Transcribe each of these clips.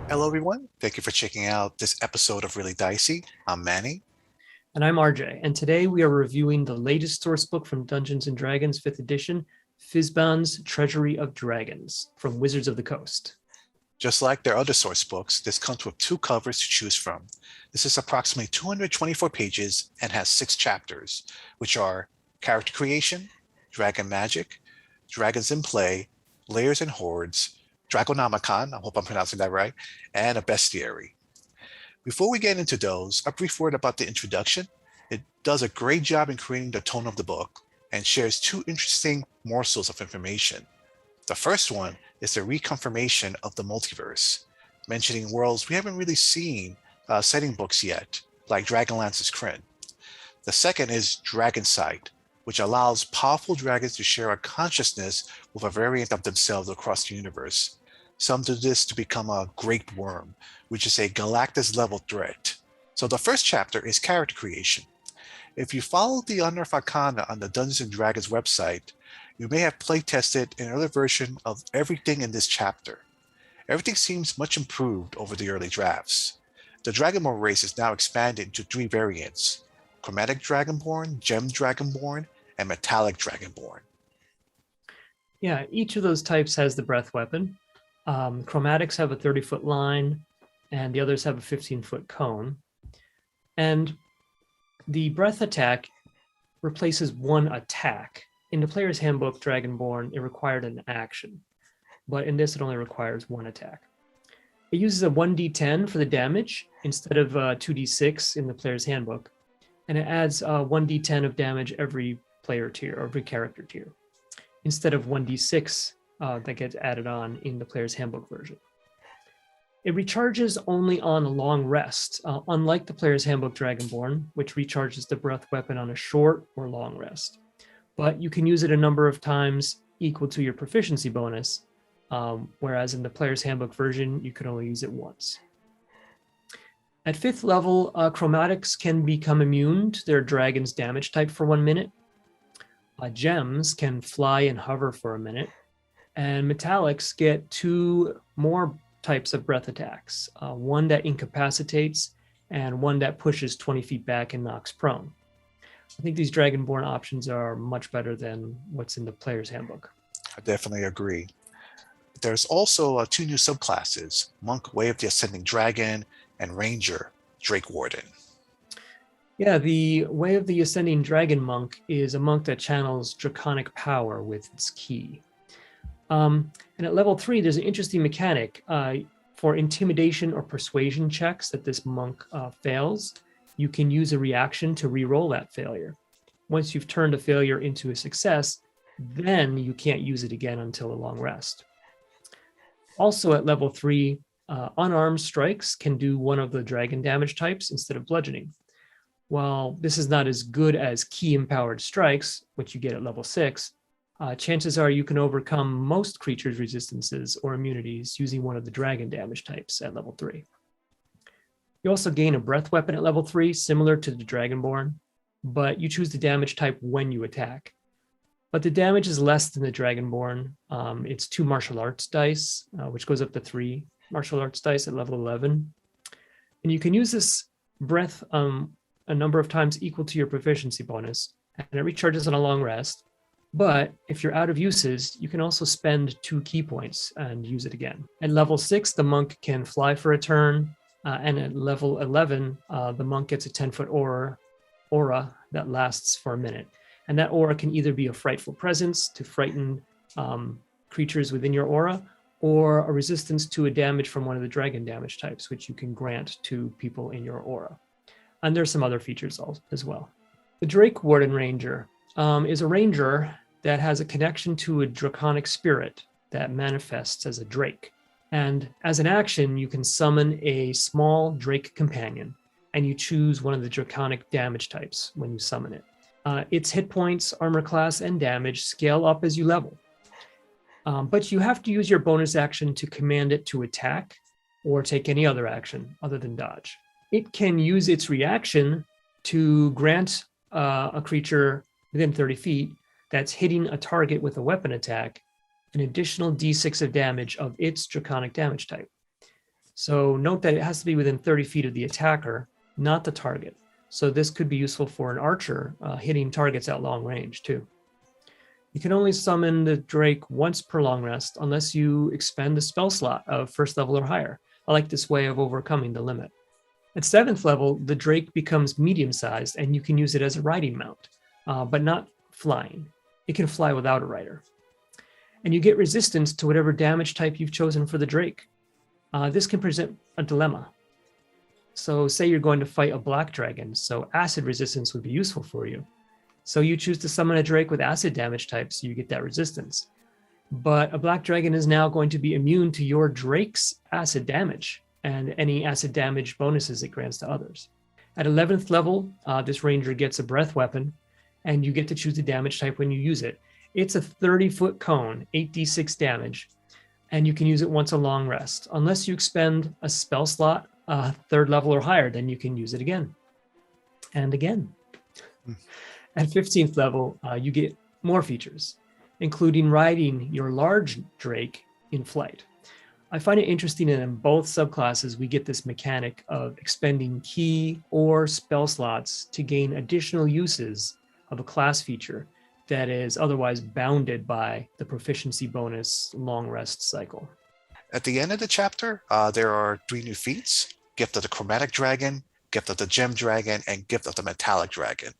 Hello, everyone. Thank you for checking out this episode of Really Dicey. I'm Manny. And I'm RJ, and today we are reviewing the latest source book from Dungeons & Dragons 5th Edition, Fizban's Treasury of Dragons from Wizards of the Coast. Just like their other source books, this comes with 2 covers to choose from. This is approximately 224 pages and has 6 chapters, which are Character Creation, Dragon Magic, Dragons in Play, Lairs and Hordes, Draconomicon, I hope I'm pronouncing that right, and a Bestiary. Before we get into those, a brief word about the introduction. It does a great job in creating the tone of the book and shares 2 interesting morsels of information. The first one is the reconfirmation of the multiverse, mentioning worlds we haven't really seen setting books yet, like Dragonlance's Kryn. The second is Dragon Sight, which allows powerful dragons to share a consciousness with a variant of themselves across the universe. Some do this to become a great Wyrm, which is a Galactus-level threat. So the first chapter is character creation. If you follow the Unearthed Arcana on the Dungeons & Dragons website, you may have playtested an early version of everything in this chapter. Everything seems much improved over the early drafts. The Dragonborn race is now expanded into 3 variants: Chromatic Dragonborn, Gem Dragonborn, and Metallic Dragonborn. Yeah, each of those types has the breath weapon. Chromatics have a 30-foot line, and the others have a 15-foot cone. And the breath attack replaces one attack. In the player's handbook, Dragonborn, it required an action, but in this, it only requires 1 attack. It uses a 1d10 for the damage instead of 2d6 in the player's handbook, and it adds 1d10 of damage every player tier, or every character tier, instead of 1d6 that gets added on in the player's handbook version. It recharges only on a long rest, unlike the player's handbook Dragonborn, which recharges the breath weapon on a short or long rest. But you can use it a number of times equal to your proficiency bonus, whereas in the player's handbook version, you can only use it once. At 5th level, chromatics can become immune to their dragon's damage type for 1 minute. Gems can fly and hover for a minute. And metallics get 2 more types of breath attacks, one that incapacitates and one that pushes 20 feet back and knocks prone. I think these Dragonborn options are much better than what's in the player's handbook. I definitely agree. There's also 2 new subclasses: Monk, Way of the Ascending Dragon, and Ranger, Drake Warden. Yeah, the Way of the Ascending Dragon monk is a monk that channels draconic power with its key. And at level 3, there's an interesting mechanic for intimidation or persuasion checks that this monk fails. You can use a reaction to re-roll that failure. Once you've turned a failure into a success, then you can't use it again until a long rest. Also at level 3, unarmed strikes can do one of the dragon damage types instead of bludgeoning. While this is not as good as key-empowered strikes, which you get at level 6, chances are you can overcome most creatures' resistances or immunities using one of the dragon damage types at level 3. You also gain a breath weapon at level 3, similar to the Dragonborn, but you choose the damage type when you attack. But the damage is less than the Dragonborn. It's 2 martial arts dice, which goes up to 3 martial arts dice at level 11. And you can use this breath a number of times equal to your proficiency bonus, and it recharges on a long rest. But if you're out of uses, you can also spend 2 key points and use it again. At level 6, the monk can fly for a turn, and at level 11, the monk gets a 10-foot aura that lasts for a minute. And that aura can either be a frightful presence to frighten creatures within your aura, or a resistance to a damage from one of the dragon damage types, which you can grant to people in your aura. And there's some other features as well. The Drake Warden Ranger is a ranger that has a connection to a draconic spirit that manifests as a drake. And as an action, you can summon a small drake companion, and you choose one of the draconic damage types when you summon it. Its hit points, armor class, and damage scale up as you level. But you have to use your bonus action to command it to attack or take any other action other than dodge. It can use its reaction to grant a creature within 30 feet that's hitting a target with a weapon attack an additional d6 of damage of its draconic damage type. So note that it has to be within 30 feet of the attacker, not the target. So this could be useful for an archer hitting targets at long range too. You can only summon the Drake once per long rest unless you expend a spell slot of first level or higher. I like this way of overcoming the limit. At 7th level, the Drake becomes medium-sized and you can use it as a riding mount, but not flying. It can fly without a rider. And you get resistance to whatever damage type you've chosen for the Drake. This can present a dilemma. So say you're going to fight a black dragon, so acid resistance would be useful for you. So you choose to summon a Drake with acid damage type so you get that resistance. But a black dragon is now going to be immune to your Drake's acid damage and any acid damage bonuses it grants to others. At 11th level, this ranger gets a breath weapon, and you get to choose the damage type when you use it. It's a 30-foot cone, 8d6 damage, and you can use it once a long rest. Unless you expend a spell slot, 3rd level or higher, then you can use it again. And again. At 15th level, you get more features, including riding your large Drake in flight. I find it interesting that in both subclasses, we get this mechanic of expending key or spell slots to gain additional uses of a class feature that is otherwise bounded by the proficiency bonus long rest cycle. At the end of the chapter, there are 3 new feats: Gift of the Chromatic Dragon, Gift of the Gem Dragon, and Gift of the Metallic Dragon.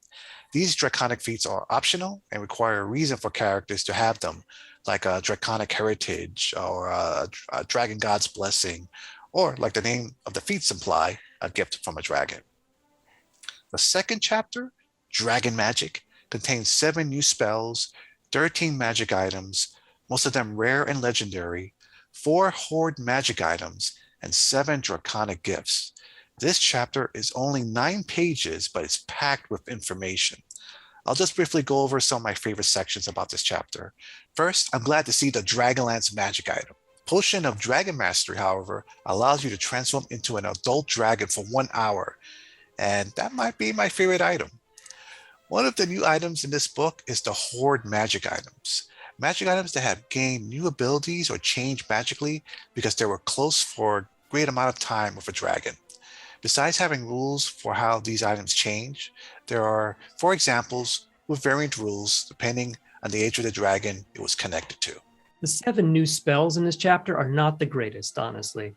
These draconic feats are optional and require a reason for characters to have them, like a draconic heritage or a dragon god's blessing, or like the name of the feats imply, a gift from a dragon. The second chapter, Dragon Magic, contains 7 new spells, 13 magic items, most of them rare and legendary, 4 horde magic items, and 7 draconic gifts. This chapter is only 9 pages, but it's packed with information. I'll just briefly go over some of my favorite sections about this chapter. First, I'm glad to see the Dragonlance magic item. Potion of Dragon Mastery, however, allows you to transform into an adult dragon for 1 hour, and that might be my favorite item. One of the new items in this book is the Horde magic items. Magic items that have gained new abilities or changed magically because they were close for a great amount of time with a dragon. Besides having rules for how these items change, there are 4 examples with variant rules depending on the age of the dragon it was connected to. The 7 new spells in this chapter are not the greatest, honestly.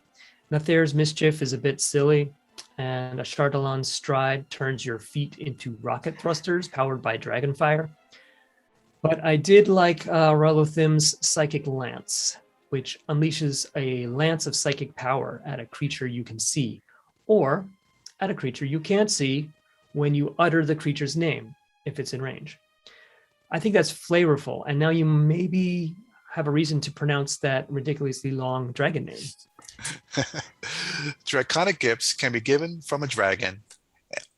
Nathair's Mischief is a bit silly, and a Chardalon's Stride turns your feet into rocket thrusters powered by dragonfire. But I did like Ralothim's Psychic Lance, which unleashes a lance of psychic power at a creature you can see, or at a creature you can't see when you utter the creature's name, if it's in range. I think that's flavorful, and now you maybe have a reason to pronounce that ridiculously long dragon name. Draconic gifts can be given from a dragon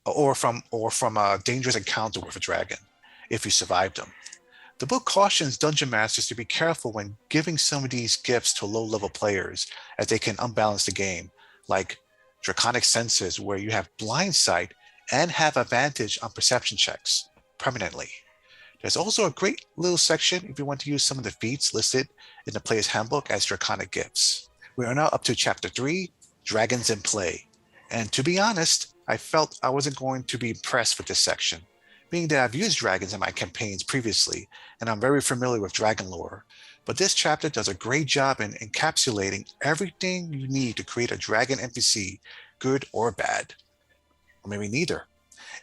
or from a dangerous encounter with a dragon if you survived them. The book cautions dungeon masters to be careful when giving some of these gifts to low-level players, as they can unbalance the game, like Draconic Senses, where you have blind sight and have advantage on perception checks permanently. There's also a great little section if you want to use some of the feats listed in the player's handbook as draconic gifts. We are now up to chapter 3, Dragons in Play. And to be honest, I felt I wasn't going to be impressed with this section, being that I've used dragons in my campaigns previously, and I'm very familiar with dragon lore. But this chapter does a great job in encapsulating everything you need to create a dragon NPC, good or bad. Or maybe neither.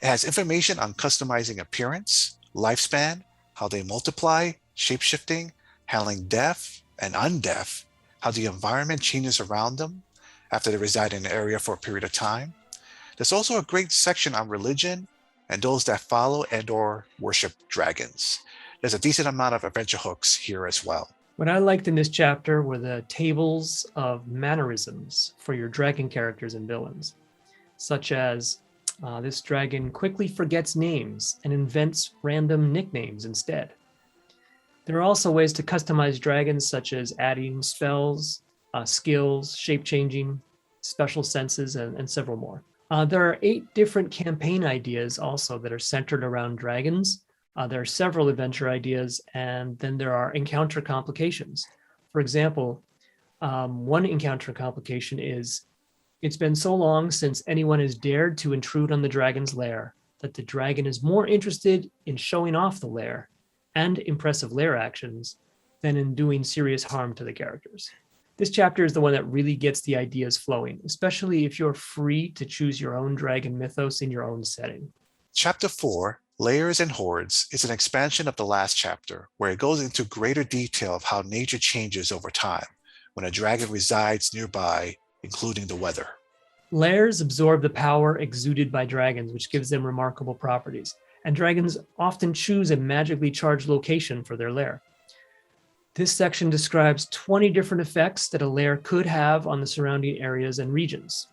It has information on customizing appearance, lifespan, how they multiply, shapeshifting, handling death and undeath, how the environment changes around them after they reside in an area for a period of time. There's also a great section on religion and those that follow and or worship dragons. There's a decent amount of adventure hooks here as well. What I liked in this chapter were the tables of mannerisms for your dragon characters and villains, such as this dragon quickly forgets names and invents random nicknames instead. There are also ways to customize dragons, such as adding spells, skills, shape-changing, special senses, and several more. There are 8 different campaign ideas also that are centered around dragons. There are several adventure ideas, and then there are encounter complications. For example, one encounter complication is It's been so long since anyone has dared to intrude on the dragon's lair that the dragon is more interested in showing off the lair and impressive lair actions than in doing serious harm to the characters. This chapter is the one that really gets the ideas flowing, especially if you're free to choose your own dragon mythos in your own setting. Chapter 4, Lairs and Hordes, is an expansion of the last chapter, where it goes into greater detail of how nature changes over time when a dragon resides nearby, including the weather. Lairs absorb the power exuded by dragons, which gives them remarkable properties, and dragons often choose a magically charged location for their lair. This section describes 20 different effects that a lair could have on the surrounding areas and regions.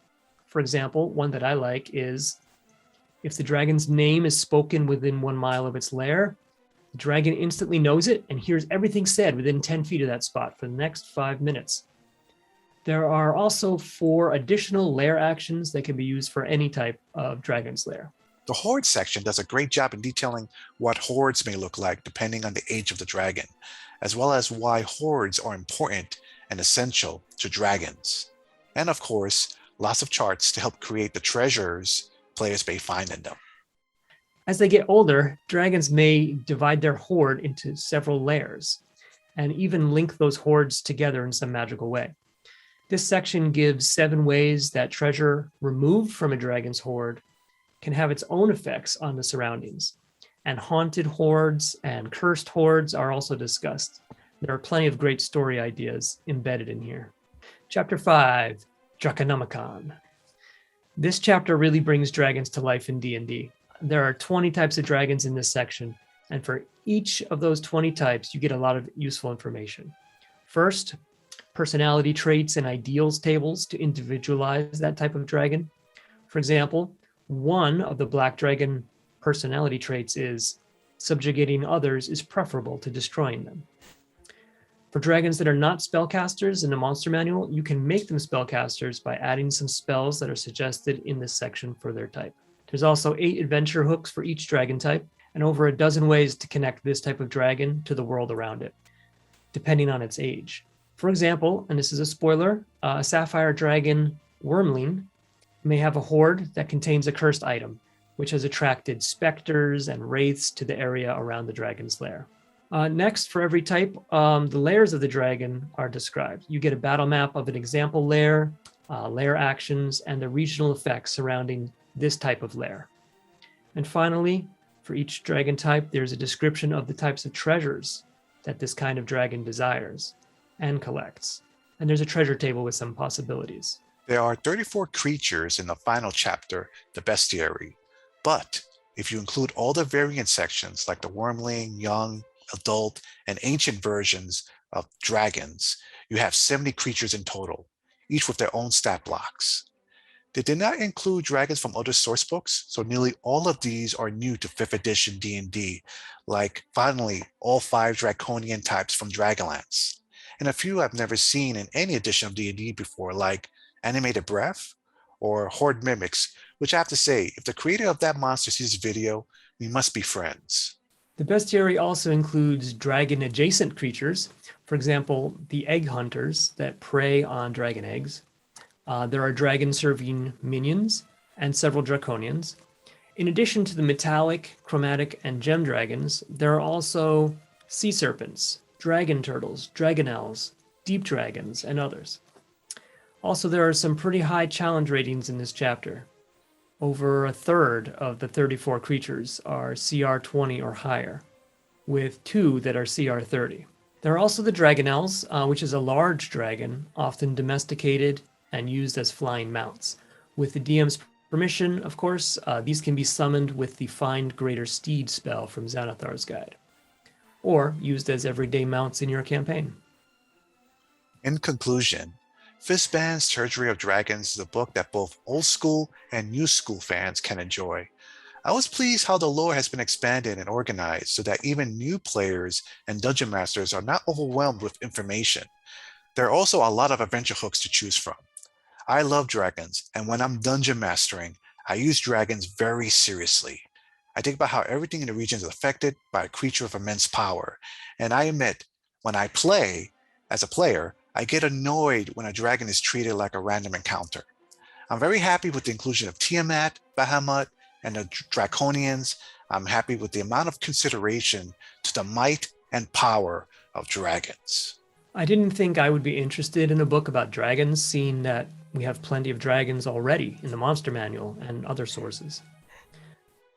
For example, one that I like is if the dragon's name is spoken within 1 mile of its lair, the dragon instantly knows it and hears everything said within 10 feet of that spot for the next 5 minutes. There are also 4 additional lair actions that can be used for any type of dragon's lair. The Horde section does a great job in detailing what hordes may look like depending on the age of the dragon, as well as why hordes are important and essential to dragons. And of course, lots of charts to help create the treasures players may find in them. As they get older, dragons may divide their horde into several lairs and even link those hordes together in some magical way. This section gives 7 ways that treasure removed from a dragon's horde can have its own effects on the surroundings. And haunted hordes and cursed hordes are also discussed. There are plenty of great story ideas embedded in here. Chapter 5, Draconomicon. This chapter really brings dragons to life in D&D. There are 20 types of dragons in this section, and for each of those 20 types, you get a lot of useful information. First, personality traits and ideals tables to individualize that type of dragon. For example, one of the black dragon personality traits is subjugating others is preferable to destroying them. For dragons that are not spellcasters in the monster manual, you can make them spellcasters by adding some spells that are suggested in this section for their type. There's also 8 adventure hooks for each dragon type, and over a dozen ways to connect this type of dragon to the world around it, depending on its age. For example, and this is a spoiler, a sapphire dragon wormling may have a horde that contains a cursed item, which has attracted specters and wraiths to the area around the dragon's lair. Next, for every type, the lairs of the dragon are described. You get a battle map of an example lair, lair actions, and the regional effects surrounding this type of lair. And finally, for each dragon type, there's a description of the types of treasures that this kind of dragon desires and collects. And there's a treasure table with some possibilities. There are 34 creatures in the final chapter, the bestiary, but if you include all the variant sections like the wormling, young, adult, and ancient versions of dragons, you have 70 creatures in total, each with their own stat blocks. They did not include dragons from other source books, so nearly all of these are new to 5th edition D&D, like finally all 5 draconian types from Dragonlance, and a few I've never seen in any edition of D&D before, like Animated Breath or Horde Mimics, which I have to say, if the creator of that monster sees this video, we must be friends. The bestiary also includes dragon-adjacent creatures, for example, the egg hunters that prey on dragon eggs. There are dragon-serving minions and several draconians. In addition to the metallic, chromatic, and gem dragons, there are also sea serpents, dragon turtles, dragonelles, deep dragons, and others. Also, there are some pretty high challenge ratings in this chapter. Over a third of the 34 creatures are CR 20 or higher, with 2 that are CR 30. There are also the dragonelles, which is a large dragon, often domesticated and used as flying mounts. With the DM's permission, of course, these can be summoned with the Find Greater Steed spell from Xanathar's Guide, or used as everyday mounts in your campaign. In conclusion, Fizban's Treasury of Dragons is a book that both old school and new school fans can enjoy. I was pleased how the lore has been expanded and organized so that even new players and dungeon masters are not overwhelmed with information. There are also a lot of adventure hooks to choose from. I love dragons, and when I'm dungeon mastering, I use dragons very seriously. I think about how everything in the region is affected by a creature of immense power, and I admit, when I play, as a player, I get annoyed when a dragon is treated like a random encounter. I'm very happy with the inclusion of Tiamat, Bahamut, and the Draconians. I'm happy with the amount of consideration to the might and power of dragons. I didn't think I would be interested in a book about dragons, seeing that we have plenty of dragons already in the Monster Manual and other sources.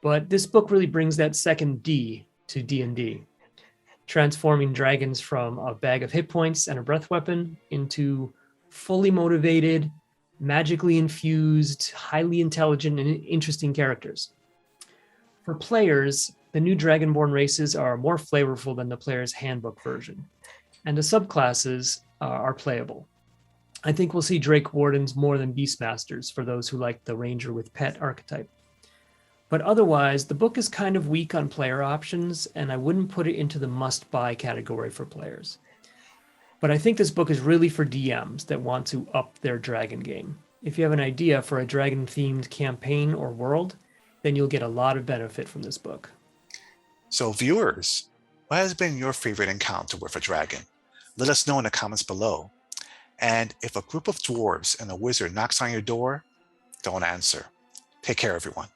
But this book really brings that second D to D&D, transforming dragons from a bag of hit points and a breath weapon into fully motivated, magically infused, highly intelligent, and interesting characters. For players, the new dragonborn races are more flavorful than the player's handbook version, and the subclasses are playable. I think we'll see Drake Wardens more than Beastmasters for those who like the Ranger with Pet archetype. But otherwise, the book is kind of weak on player options, and I wouldn't put it into the must-buy category for players. But I think this book is really for DMs that want to up their dragon game. If you have an idea for a dragon-themed campaign or world, then you'll get a lot of benefit from this book. So viewers, what has been your favorite encounter with a dragon? Let us know in the comments below. And if a group of dwarves and a wizard knocks on your door, don't answer. Take care, everyone.